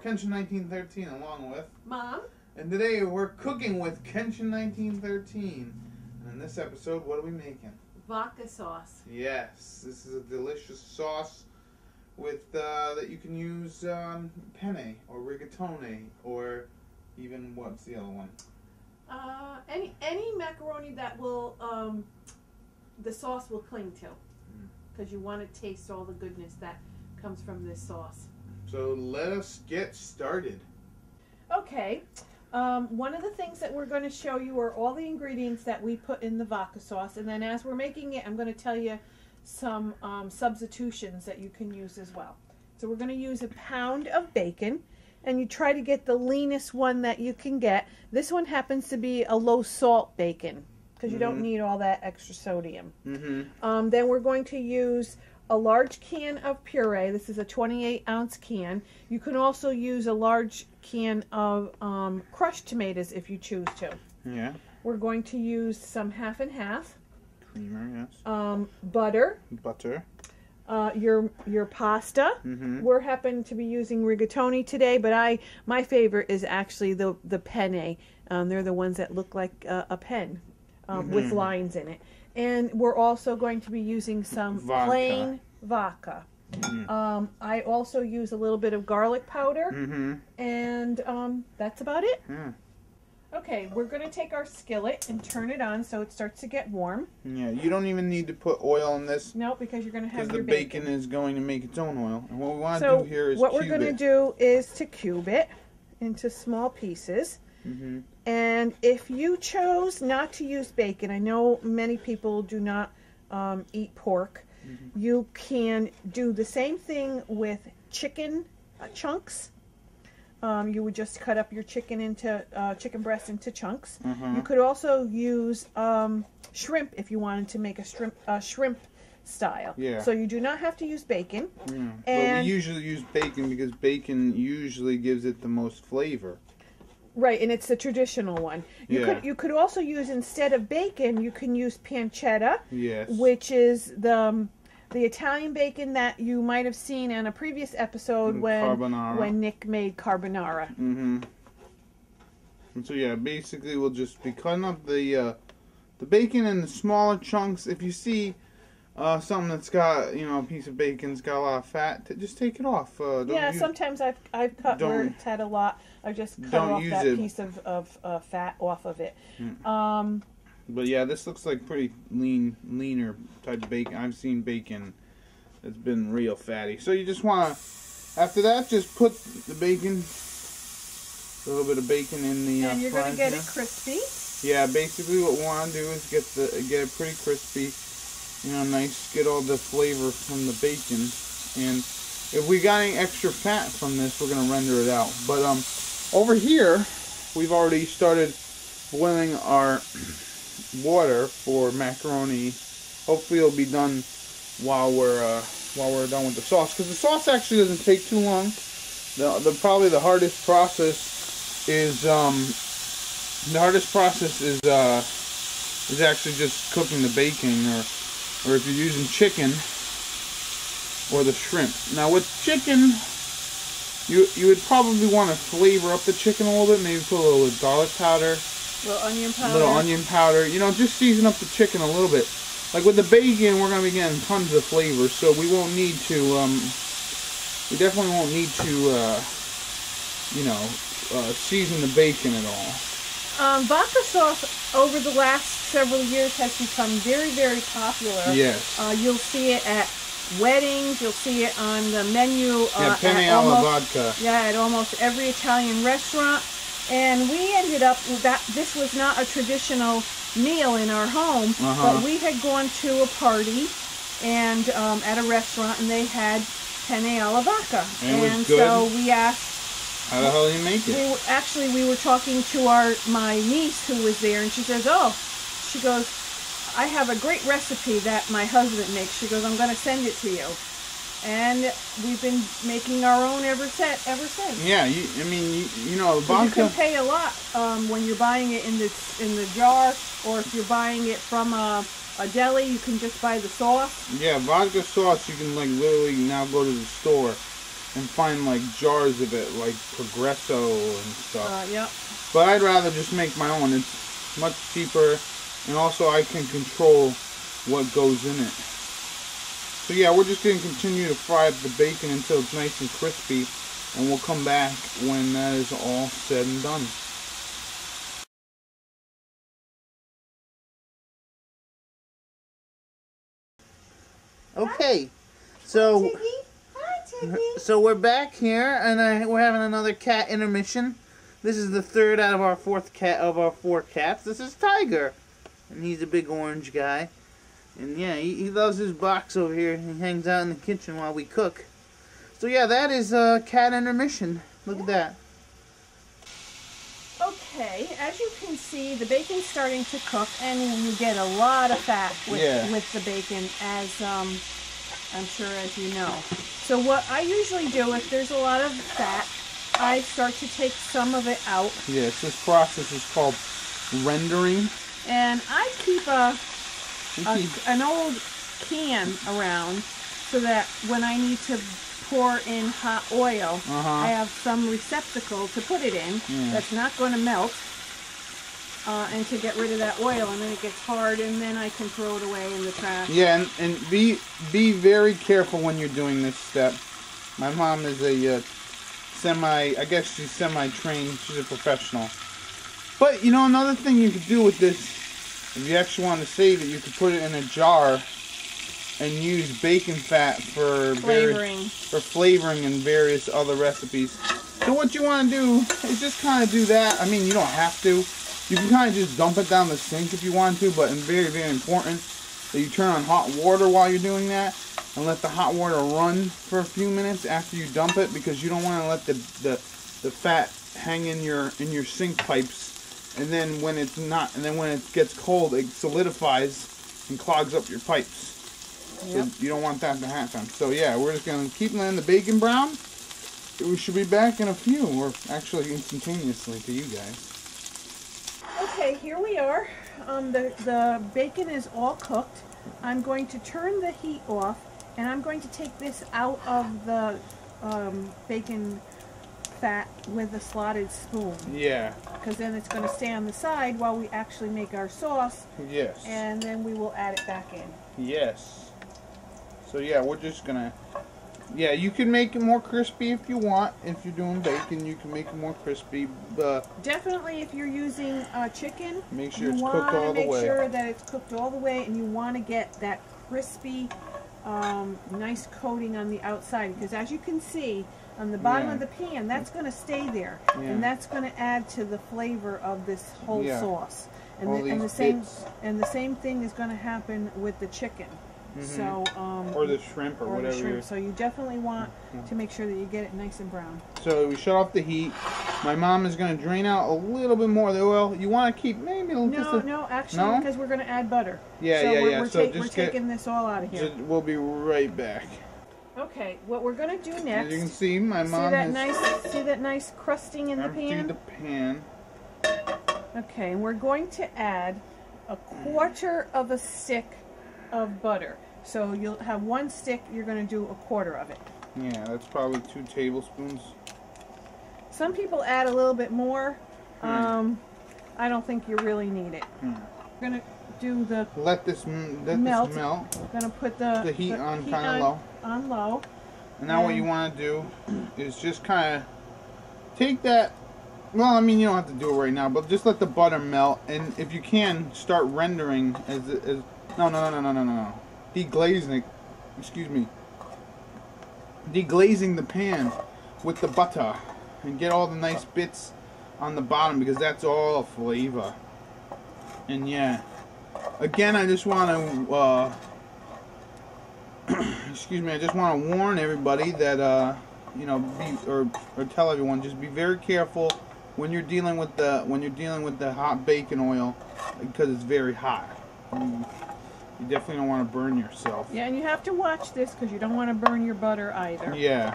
Kenshin1913 along with Mom. And today we're cooking with Kenshin1913. And in this episode, what are we making? Vodka sauce. Yes, this is a delicious sauce with that you can use penne or rigatoni or even what's the other one? Any macaroni that will the sauce will cling to, because you want to taste all the goodness that comes from this sauce. So let us get started. Okay. One of the things that we're going to show you are all the ingredients that we put in the vodka sauce, and then as we're making it, I'm going to tell you some substitutions that you can use as well. So we're going to use a pound of bacon, and you try to get the leanest one that you can get. This one happens to be a low salt bacon, because you don't need all that extra sodium. Then we're going to use a large can of puree. This is a 28-ounce can. You can also use a large can of crushed tomatoes if you choose to. Yeah. We're going to use some half and half. Creamer, yes. Butter. Butter. Your pasta. We're happen to be using rigatoni today, but my favorite is actually the penne. They're the ones that look like a pen with lines in it. And we're also going to be using some plain vodka. I also use a little bit of garlic powder, and that's about it. Okay, we're going to take our skillet and turn it on so it starts to get warm. Yeah, you don't even need to put oil in this. No, because you're going to have your bacon. Because the bacon is going to make its own oil. And what we want to do here is what we're going to do is to cube it into small pieces. And if you chose not to use bacon, I know many people do not eat pork, you can do the same thing with chicken chunks. You would just cut up your chicken into chicken breast into chunks. You could also use shrimp if you wanted to make a shrimp style. Yeah. So you do not have to use bacon. But we usually use bacon because bacon usually gives it the most flavor. Right, and it's the traditional one. You could also use, instead of bacon, you can use pancetta, which is the Italian bacon that you might have seen in a previous episode when Nick made carbonara. And so yeah, basically we'll just be cutting up the bacon in the smaller chunks. If you see something that's got, a piece of bacon's got a lot of fat, just take it off. Sometimes I've cut where it's had a lot. I've just cut off that piece of fat off of it. But yeah, this looks like pretty leaner type of bacon. I've seen bacon that's been real fatty. So you just want to, after that, just put the bacon, a little bit of bacon in the and you're going to get it crispy. Yeah, basically what we want to do is get it pretty crispy. Nice, get all the flavor from the bacon. And if we got any extra fat from this, we're going to render it out. But over here, we've already started boiling our water for macaroni. Hopefully it'll be done while we're done with the sauce, because the sauce actually doesn't take too long. Probably the hardest process is actually just cooking the bacon, or if you're using chicken or the shrimp. Now with chicken, you would probably want to flavor up the chicken a little bit, maybe put a little garlic powder, little onion powder, just season up the chicken a little bit. Like with the bacon, we're going to be getting tons of flavor, so we won't need to, we definitely won't need to, season the bacon at all. Vodka sauce over the last several years has become very, very popular. Yes. You'll see it at weddings. You'll see it on the menu. Penne alla vodka. Yeah, at almost every Italian restaurant. And we ended up with that. This was not a traditional meal in our home, but we had gone to a party and at a restaurant, and they had penne alla vodka. And it was good. So we asked, how the hell do you make it? We were talking to my niece who was there, and she says, she goes, I have a great recipe that my husband makes. She goes, I'm going to send it to you. And we've been making our own ever since. Yeah, vodka. You can pay a lot when you're buying it in the jar, or if you're buying it from a deli, you can just buy the sauce. Yeah, vodka sauce, you can literally now go to the store and find like jars of it, like Progresso and stuff. Yep. But I'd rather just make my own. It's much cheaper, and also I can control what goes in it. So yeah, we're just going to continue to fry up the bacon until it's nice and crispy, and we'll come back when that is all said and done. Okay, so we're back here, and we're having another cat intermission. This is the third out of our four cats. This is Tiger, and he's a big orange guy. And yeah, he loves his box over here. He hangs out in the kitchen while we cook. So yeah, that is cat intermission. Look at that. Okay, as you can see, the bacon's starting to cook, and you get a lot of fat with the bacon, as I'm sure as you know. So what I usually do, if there's a lot of fat, I start to take some of it out. Yes, this process is called rendering. And I keep an old can around so that when I need to pour in hot oil, I have some receptacle to put it in that's not going to melt, and to get rid of that oil, and then it gets hard, and then I can throw it away in the trash. Yeah, and be very careful when you're doing this step. My mom is a I guess she's semi-trained, she's a professional. But, you know, another thing you could do with this, if you actually want to save it, you could put it in a jar and use bacon fat for flavoring and various other recipes. So what you want to do is just kind of do that. I mean, you don't have to. You can kind of just dump it down the sink if you want to, but it's very, very important that you turn on hot water while you're doing that and let the hot water run for a few minutes after you dump it, because you don't want to let the fat hang in your sink pipes, and then when it gets cold, it solidifies and clogs up your pipes. Yep. So you don't want that to happen. So yeah, we're just going to keep letting the bacon brown. We should be back in a few, or actually instantaneously to you guys. Okay, here we are. The bacon is all cooked. I'm going to turn the heat off, and I'm going to take this out of the bacon fat with a slotted spoon. Yeah. Because then it's going to stay on the side while we actually make our sauce. Yes. And then we will add it back in. Yes. So yeah, we're just gonna, yeah, you can make it more crispy if you want. If you're doing bacon, you can make it more crispy. Definitely, if you're using chicken, make sure it's cooked all the way. Make sure that it's cooked all the way, and you want to get that crispy, nice coating on the outside. Because as you can see on the bottom of the pan, that's going to stay there, and that's going to add to the flavor of this whole sauce. And the same thing is going to happen with the chicken. So, or the shrimp or whatever. The shrimp. So you definitely want to make sure that you get it nice and brown. So we shut off the heat. My mom is going to drain out a little bit more of the oil. You want to keep maybe actually, because we're going to add butter. Yeah, so we're taking this all out of here. We'll be right back. Okay, what we're going to do next. As you can see, my mom see that nice crusting in the pan? Empty the pan. Okay, and we're going to add 1/4 of a stick of butter. So you'll have 1 stick, you're going to do 1/4 of it. Yeah, that's probably 2 tablespoons. Some people add a little bit more. I don't think you really need it. We're going to do let this melt. We're going to put the heat on kind of low. On low. And now what you want to do is just kind of take that. Well, I mean, you don't have to do it right now, but just let the butter melt, and if you can, start rendering No. Deglazing, deglazing the pan with the butter, and get all the nice bits on the bottom, because that's all flavor. And yeah, again, I just want to I just want to warn everybody that you know, or tell everyone, just be very careful when you're dealing with the hot bacon oil, because it's very hot. You definitely don't want to burn yourself. Yeah, and you have to watch this, because you don't want to burn your butter either. Yeah.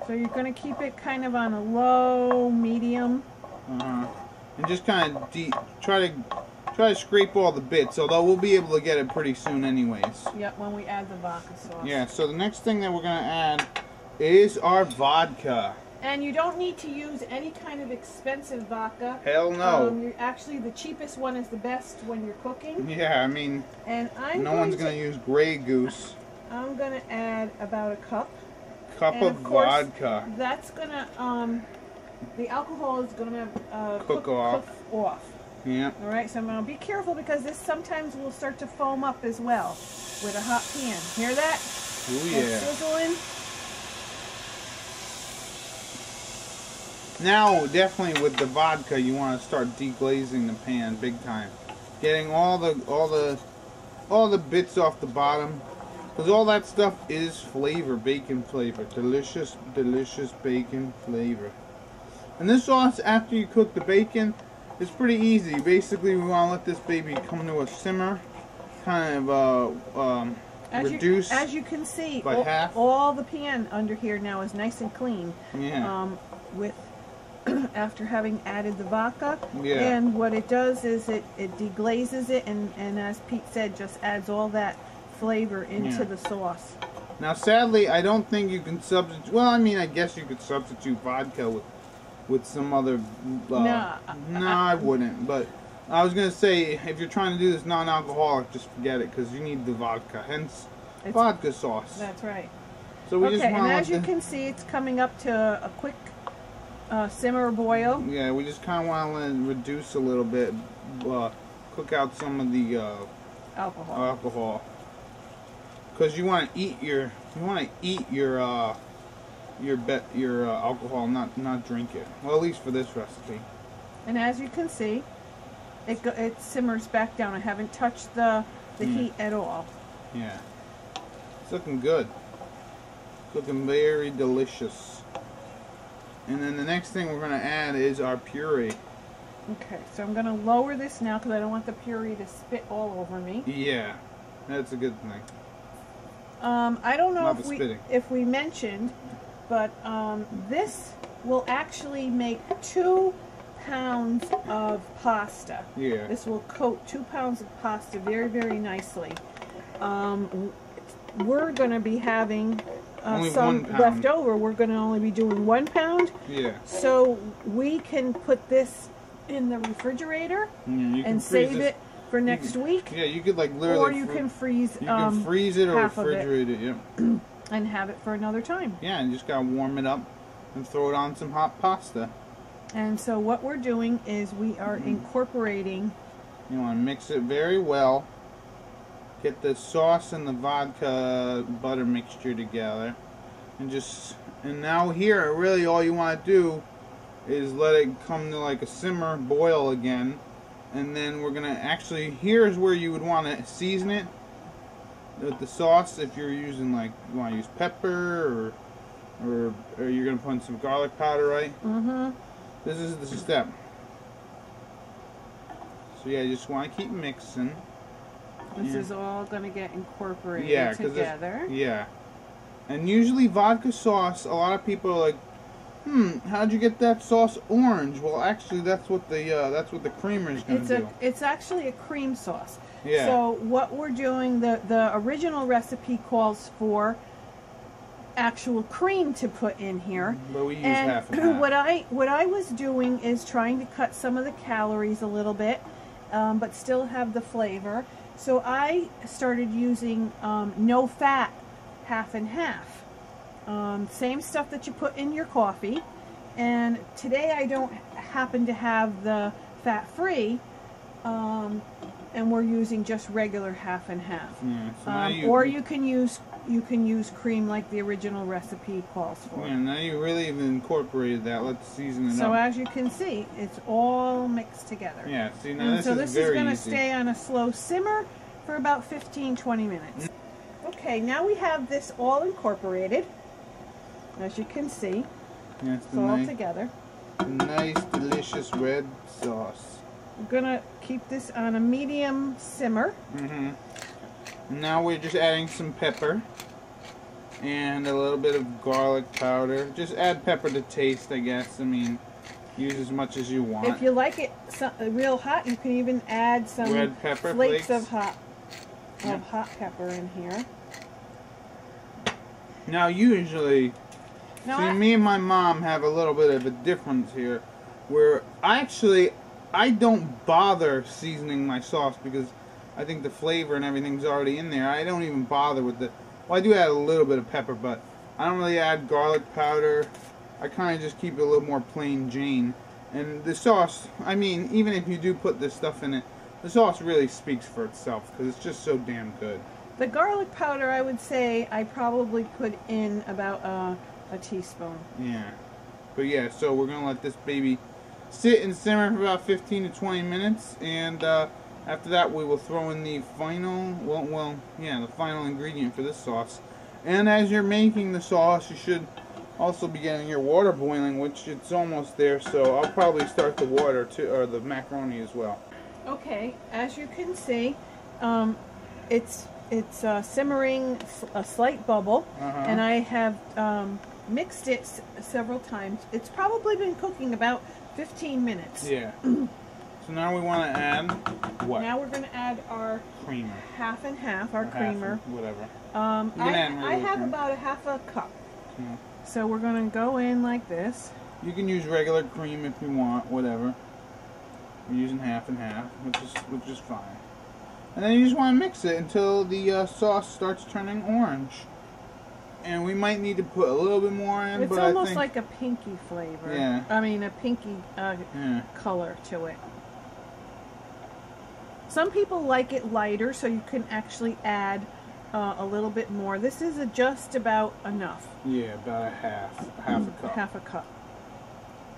So you're going to keep it kind of on a low, medium. And just kind of try to scrape all the bits, although we'll be able to get it pretty soon anyways. Yep, when we add the vodka sauce. Yeah, so the next thing that we're going to add is our vodka. And you don't need to use any kind of expensive vodka. Hell no. Actually, the cheapest one is the best when you're cooking. Yeah, I mean, and no one's going to use Grey Goose. I'm going to add about a cup. Cup of vodka. That's going to, the alcohol is going to cook off. Yeah. All right, so I'm going to be careful because this sometimes will start to foam up as well with a hot pan. Hear that? Oh, yeah. It's sizzling. Now, definitely with the vodka, you want to start deglazing the pan big time, getting all the bits off the bottom, because all that stuff is flavor, bacon flavor, delicious, delicious bacon flavor. And this sauce, after you cook the bacon, is pretty easy. Basically, we want to let this baby come to a simmer, kind of reduce. As you can see, by half. All the pan under here now is nice and clean. Yeah. With after having added the vodka. Yeah. And what it does is it deglazes it, and as Pete said, just adds all that flavor into the sauce. Now, sadly, I don't think you can substitute. Well, I mean, I guess you could substitute vodka with some other. No, I wouldn't. But I was gonna say, if you're trying to do this non-alcoholic, just forget it, because you need the vodka. Hence, vodka sauce. That's right. So we just want and as you can see, it's coming up to a quick simmer boil. Yeah, we just kind of want to let it reduce a little bit, cook out some of the alcohol. Because you want to eat your alcohol, not drink it. Well, at least for this recipe. And as you can see, it simmers back down. I haven't touched the heat at all. Yeah, it's looking good. Looking very delicious. And then the next thing we're going to add is our puree. Okay, so I'm going to lower this now because I don't want the puree to spit all over me. Yeah, that's a good thing. I don't know if we mentioned, but this will actually make 2 pounds of pasta. Yeah. This will coat 2 pounds of pasta very, very nicely. We're going to be having some left over. We're going to only be doing 1 pound. Yeah. So we can put this in the refrigerator and save it for next week. Yeah, you could like literally. Or you can freeze. You can freeze it or refrigerate it. Yep. And have it for another time. Yeah, and just gotta warm it up and throw it on some hot pasta. And so what we're doing is we are incorporating. You want to mix it very well. Get the sauce and the vodka butter mixture together, and now here really all you want to do is let it come to like a simmer boil again, and then we're gonna here's where you would want to season it with the sauce. If you're using you want to use pepper or you're gonna put in some garlic powder, right? Mm-hmm. This is the step. So yeah, you just want to keep mixing. This is all going to get incorporated together. Yeah. And usually vodka sauce, a lot of people are like, how'd you get that sauce orange? Well, actually, that's what the creamer is going to do. It's actually a cream sauce. Yeah. So what we're doing, the original recipe calls for actual cream to put in here. But we use half and half. What I was doing is trying to cut some of the calories a little bit, but still have the flavor. So I started using no fat, half and half. Same stuff that you put in your coffee. And today I don't happen to have the fat free, and we're using just regular half and half. Yeah, so or you can use cream like the original recipe calls for. Yeah, now you really have incorporated that. Let's season it up. So as you can see, it's all mixed together. Yeah, see now this is going to stay on a slow simmer for about 15-20 minutes. Okay, now we have this all incorporated. As you can see, it's all together. Nice, delicious red sauce. We're going to keep this on a medium simmer. Now we're just adding some pepper and a little bit of garlic powder. Just add pepper to taste, I guess. I mean, use as much as you want. If you like it real hot, you can even add some red pepper flakes of hot pepper in here. Now usually Now See, me and my mom have a little bit of a difference here, where I don't bother seasoning my sauce because I think the flavor and everything's already in there. I don't even bother with the. Well, I do add a little bit of pepper, but I don't really add garlic powder. I kind of just keep it a little more plain Jane. And the sauce, I mean, even if you do put this stuff in it, the sauce really speaks for itself because it's just so damn good. The garlic powder, I would say, I probably put in about a teaspoon. Yeah. But yeah, so we're going to let this baby sit and simmer for about 15 to 20 minutes. And after that, we will throw in the final, the final ingredient for this sauce. And as you're making the sauce, you should also be getting your water boiling, which it's almost there. So I'll probably start the water too, or the macaroni as well. Okay, as you can see, it's simmering a slight bubble, and I have mixed it several times. It's probably been cooking about 15 minutes. Yeah. So now we want to add what? Now we're going to add our creamer. Half and half, our creamer. Whatever. I have about a half a cup. Yeah. So we're going to go in like this. You can use regular cream if you want, whatever. We're using half and half, which is fine. And then you just want to mix it until the sauce starts turning orange. And we might need to put a little bit more in, but I think... It's almost like a pinky flavor. Yeah. I mean, a pinky color to it. Some people like it lighter, so you can actually add a little bit more. This is just about enough. Yeah, about a half a cup. Half a cup.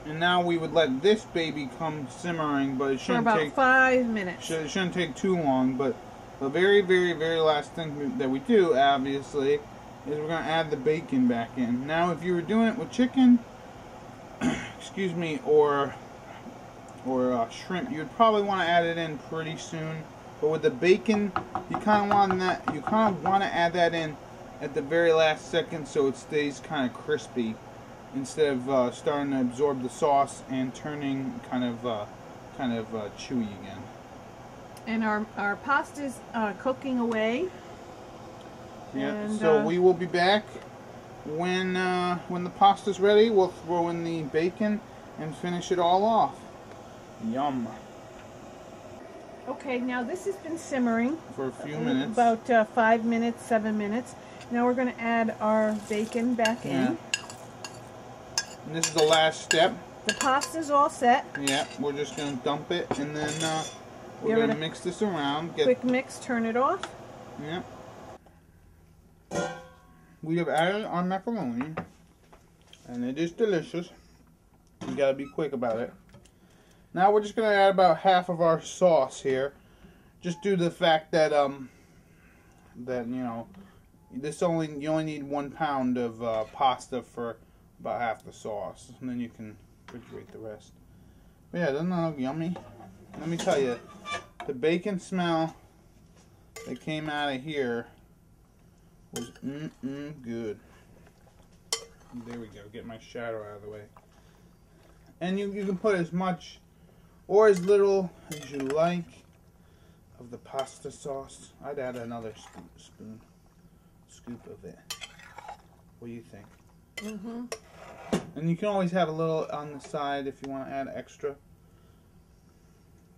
And now we would let this baby come simmering, but it shouldn't take... For about 5 minutes. It shouldn't take too long, but the very, very, very last thing that we do, obviously, is we're going to add the bacon back in. Now, if you were doing it with chicken, excuse me, or shrimp, you would probably want to add it in pretty soon. But with the bacon, you kind of want to add that in at the very last second so it stays kind of crispy, instead of starting to absorb the sauce and turning kind of chewy again. And our pasta's cooking away. Yeah. And, so we will be back when the pasta's ready. We'll throw in the bacon and finish it all off. Yum. Okay, now this has been simmering for a few minutes. About 5 minutes, 7 minutes. Now we're going to add our bacon back in. And this is the last step. The pasta's all set. Yeah, we're just going to dump it, and then we're going to mix this around. Quick mix, turn it off. Yeah. We have added our macaroni, and it is delicious. You got to be quick about it. Now we're just going to add about half of our sauce here, just due to the fact that you only need 1 pound of pasta for about half the sauce, and then you can refrigerate the rest. But yeah, doesn't that look yummy? Let me tell you, the bacon smell that came out of here was good. There we go. Get my shadow out of the way. And you can put as much or as little as you like of the pasta sauce. I'd add another scoop of it. What do you think? Mm-hmm. And you can always have a little on the side if you want to add extra.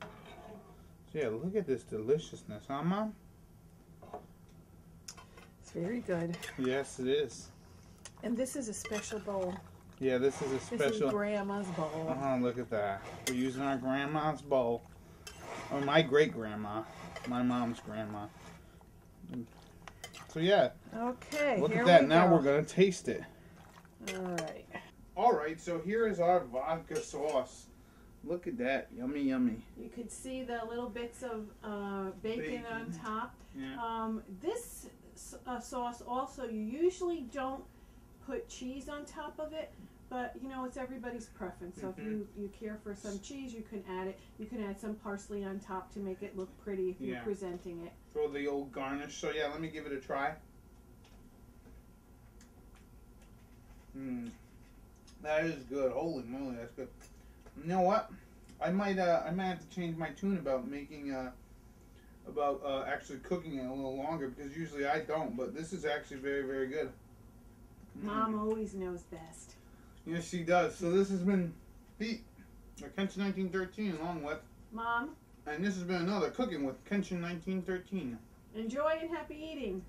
So yeah, look at this deliciousness, huh, Mom? It's very good. Yes, it is. And this is a special bowl. Yeah, this is a special... This is Grandma's bowl. Oh, look at that. We're using our grandma's bowl. Or my great-grandma. My mom's grandma. So yeah. Okay, look here at that. we Now go. we're going to taste it. Alright. Alright, so here is our vodka sauce. Look at that. Yummy, yummy. You can see the little bits of bacon on top. Yeah. This sauce also, you usually don't put cheese on top of it, but you know, it's everybody's preference. So if you care for some cheese, you can add it. You can add some parsley on top to make it look pretty if you're presenting it. Throw the old garnish. So yeah, let me give it a try. That is good. Holy moly, that's good. You know what? I might have to change my tune about making actually cooking it a little longer, because usually I don't. But this is actually very, very good. Mom always knows best. Yes, she does. So this has been Pete, or Kenshin1913, along with Mom. And this has been another Cooking with Kenshin1913. Enjoy and happy eating.